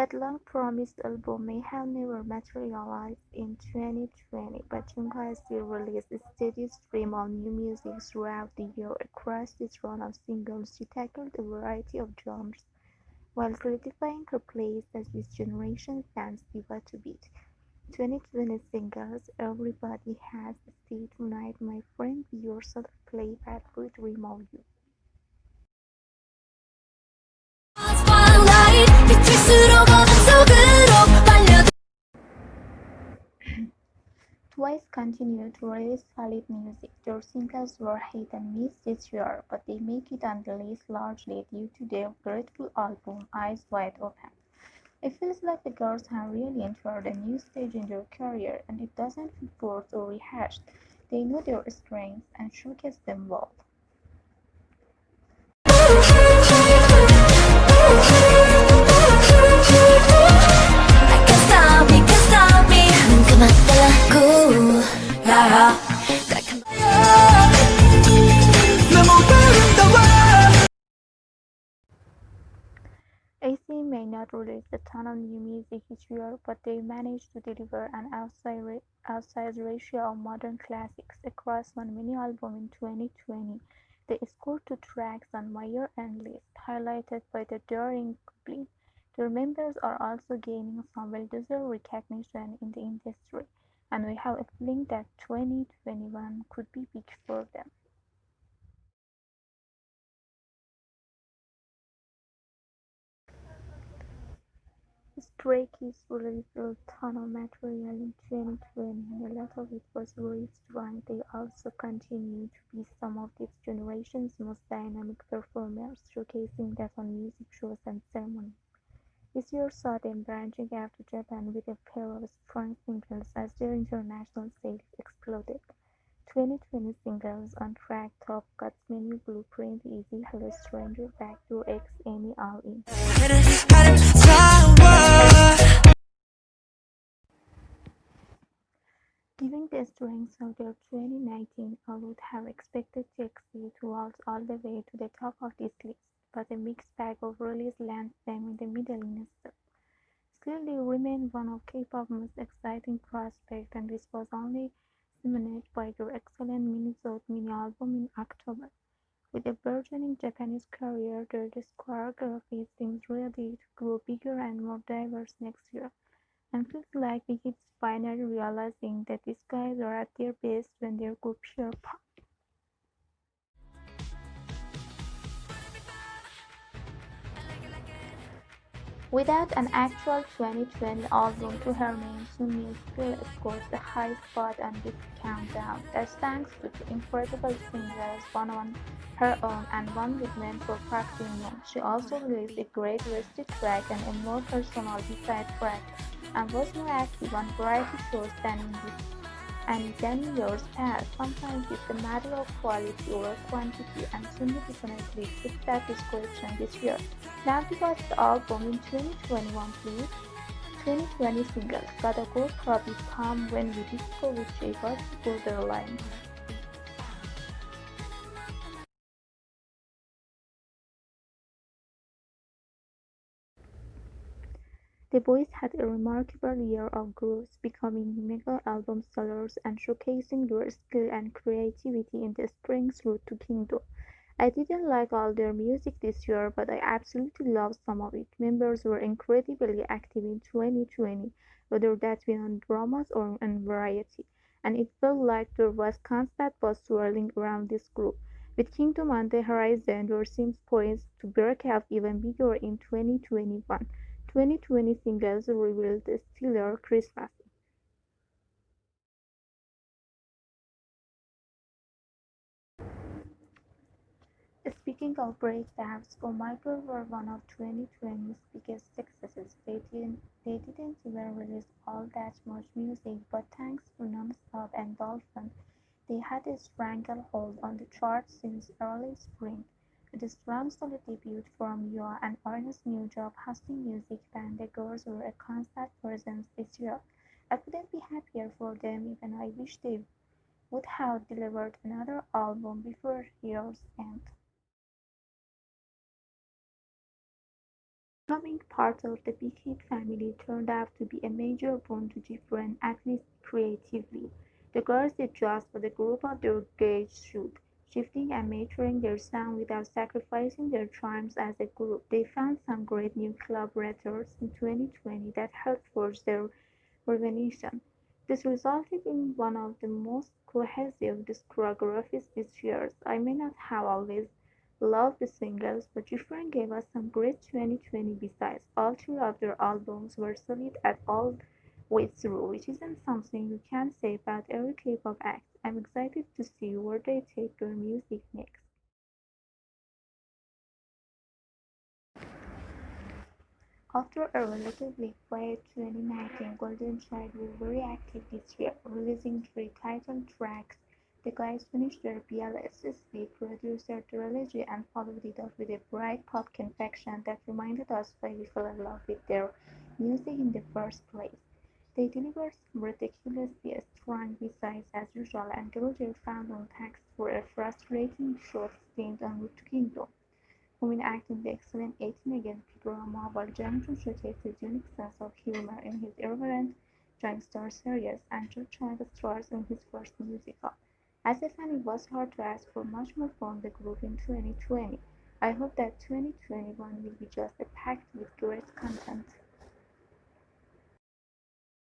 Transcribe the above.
That long-promised album may have never materialized in 2020, but Jungkook has still released a steady stream of new music throughout the year. Across this run of singles, she tackled a variety of genres, while solidifying her place as this generation's dance diva to beat. 2020 singles "Everybody Has a Say Tonight", "My Friend", "Be Yourself", "Play Bad Boy", "Dream of You". Twice continued to release solid music. Their singles were hit and miss this year, but they make it on the list largely due to their grateful album "Eyes Wide Open". It feels like the girls have really entered a new stage in their career, and it doesn't feel forced or rehashed. They know their strengths and showcase them well. AC may not release a ton of new music each year, but they manage to deliver an outsized ratio of modern classics across one mini-album in 2020. They scored 2 tracks on my year-end list, highlighted by the Daring Goblin. Their members are also gaining some well-deserved recognition in the industry, and we have a feeling that 2021 could be big for them. Stray Kids released a ton of material in 2020, and a lot of it was really strong. They also continue to be some of this generation's most dynamic performers, showcasing that on music shows and ceremonies. This year saw them branching out to Japan with a pair of strong singles as their international sales exploded. 2020 singles on track Top Cuts Menu, Blueprint, Easy, Hello Stranger, Backdoor X, Amy, All In. Given the strength of their 2019, I would have expected TXT to waltz all the way to the top of this list, but a mixed bag of releases lands them in the middle instead. Still, they remain one of K-pop's most exciting prospects, and this was only cemented by their excellent Minnesota mini-album in October. With a burgeoning Japanese career, their discography seems ready to grow bigger and more diverse next year, and feels like it's finally realizing that these guys are at their best when they're good pure pop. Without an actual 2020 album to her name, Sunmi still scores the high spot on this countdown. That's thanks to 2 incredible singles, one on her own and one with mentor Park Jin-young. She also released a great Rusty track and a more personal B-side track, and was more active on variety shows than in years past. Sometimes it's a matter of quality over quantity, and Sunmi definitely fits that description this year. Now give us the album in 2021 please. 2020 singles "Gotta Go", "Probably", "Palm", "When We Disco" with J Buzz, "Borderline". The boys had a remarkable year of growth, becoming mega album sellers and showcasing their skill and creativity in the spring's road to Kingdom. I didn't like all their music this year, but I absolutely loved some of it. Members were incredibly active in 2020, whether that be on dramas or on variety, and it felt like there was constant buzz swirling around this group. With Kingdom on the horizon, there seems poised to break out even bigger in 2021. 2020 singles revealed a stellar Christmas. Speaking of breakdowns, "Oh My Girl" were one of 2020's biggest successes. They didn't even release all that much music, but thanks to Non-Stop and Dolphin, they had a stranglehold on the charts since early spring. With a strong solo debut from Yua and Ernest's new job hosting Music Bank, the girls were a constant presence this year. I couldn't be happier for them, even I wish they would have delivered another album before year's end. Not being part of the Big Hit family turned out to be a major boon to Gibran, at least creatively. The girls did just what a group of their gauge should, shifting and maturing their sound without sacrificing their charms as a group. They found some great new collaborators in 2020 that helped forge their revelation. This resulted in one of the most cohesive discographies this year. I may not have always loved the singles, but Different gave us some great 2020 besides. All three of their albums were solid at all way through, which isn't something you can say about every K-pop act. I'm excited to see where they take their music next. After a relatively quiet 2019, Golden Child were very active this year, releasing three title tracks. The guys finished their BLSSB, produced their trilogy, and followed it up with a bright pop confection that reminded us why we fell in love with their music in the first place. They delivered some ridiculously strong B-sides as usual until their found text for a frustrating short stint on Route to Kingdom. Women acting the excellent 18 against drama while Jonathan showcased his unique sense of humor in his irreverent Youngster series and George Chang stars in his first musical. As a fan, it was hard to ask for much more from the group in 2020. I hope that 2021 will be just packed with great content.